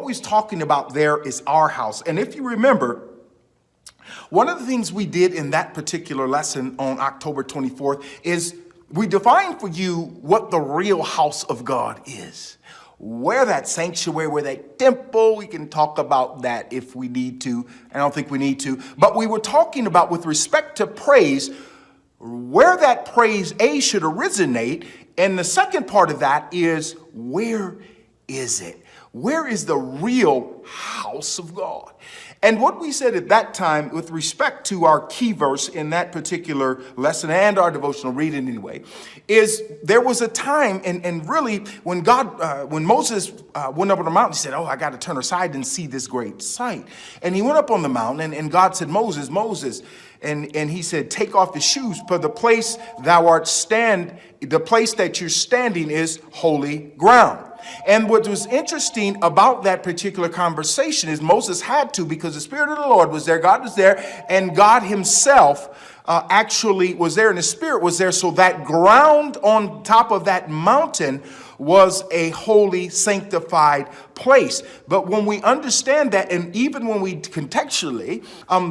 we're talking about there is our house. And if you remember, one of the things we did in that particular lesson on October 24th is we defined for you what the real house of God is. Where that sanctuary, where that temple, we can talk about that if we need to. I don't think we need to. But we were talking about, with respect to praise, where that praise, A, should originate. And the second part of that is, where is it? Where is the real house of God? And what we said at that time with respect to our key verse in that particular lesson and our devotional reading anyway, is there was a time, and really when Moses went up on the mountain, he said, I got to turn aside and see this great sight. And he went up on the mountain and God said, Moses, and he said, take off the shoes, for the place the place that you're standing is holy ground. And what was interesting about that particular conversation is Moses had to, because the Spirit of the Lord was there, God was there, and God himself actually was there, and the Spirit was there. So that ground on top of that mountain was a holy, sanctified place. But when we understand that, and even when we contextually,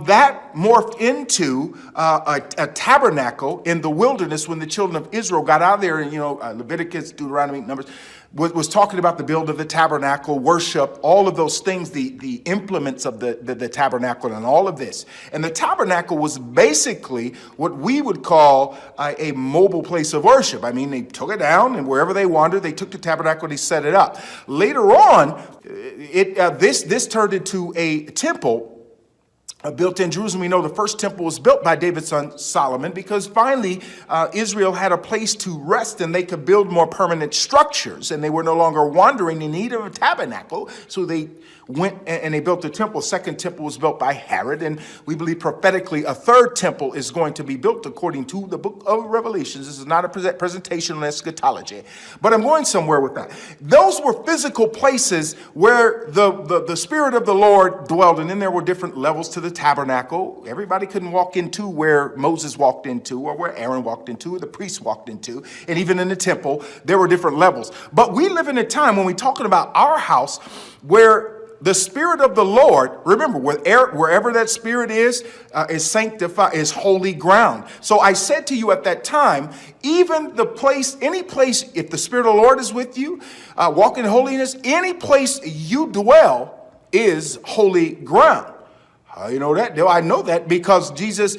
that morphed into a tabernacle in the wilderness when the children of Israel got out of there, and Leviticus, Deuteronomy, Numbers, was talking about the build of the tabernacle, worship, all of those things, the implements of the tabernacle and all of this. And the tabernacle was basically what we would call a mobile place of worship. I mean, they took it down, and wherever they wandered, they took the tabernacle, they set it up. Later on, this turned into a temple built in Jerusalem. We know the first temple was built by David's son Solomon because finally Israel had a place to rest and they could build more permanent structures, and they were no longer wandering in need of a tabernacle. So they went and they built the temple. Second temple was built by Herod, and we believe prophetically a third temple is going to be built according to the book of Revelations. This is not a presentation on eschatology, but I'm going somewhere with that. Those were physical places where the Spirit of the Lord dwelled, and then there were different levels to the tabernacle. Everybody couldn't walk into where Moses walked into, or where Aaron walked into, or the priests walked into, and even in the temple, there were different levels. But we live in a time when we're talking about our house where the Spirit of the Lord, remember, wherever that Spirit is sanctified, is holy ground. So I said to you at that time, even any place, if the Spirit of the Lord is with you, walk in holiness, any place you dwell is holy ground. How you know that? I know that because Jesus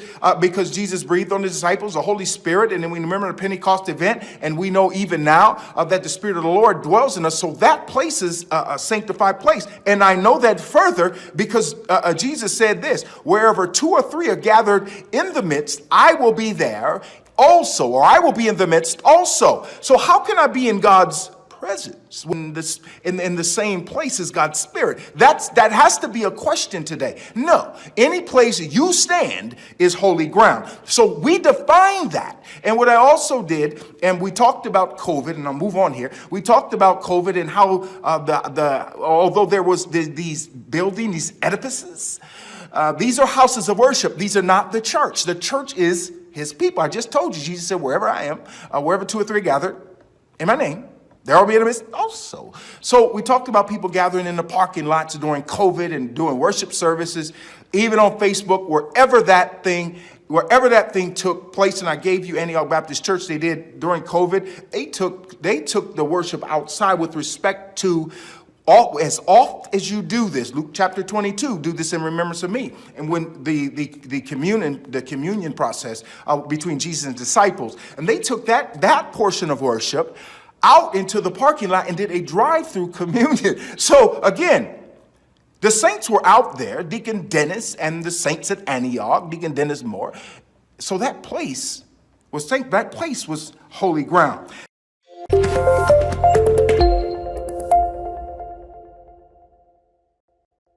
breathed on the disciples, the Holy Spirit, and then we remember the Pentecost event, and we know even now that the Spirit of the Lord dwells in us. So that place is a sanctified place. And I know that further because Jesus said this, wherever two or three are gathered in the midst, I will be there also, or I will be in the midst also. So how can I be in God's presence when in the same place as God's Spirit? That has to be a question today. No, any place you stand is holy ground. So we define that. And what I also did, and we talked about COVID, and I'll move on here. We talked about COVID and how although there was these buildings, these edifices, these are houses of worship. These are not the church. The church is his people. I just told you, Jesus said, wherever I am, wherever two or three gathered in my name, there will be in the midst also. So we talked about people gathering in the parking lots during COVID and doing worship services, even on Facebook, wherever that thing took place. And I gave you Antioch Baptist Church, they did during COVID. They took the worship outside with respect to as oft as you do this. Luke chapter 22, do this in remembrance of me. And when the communion process between Jesus and disciples, and they took that portion of worship out into the parking lot and did a drive-through communion. So again, the saints were out there, Deacon Dennis and the saints at Antioch, Deacon Dennis Moore. So that place was holy ground.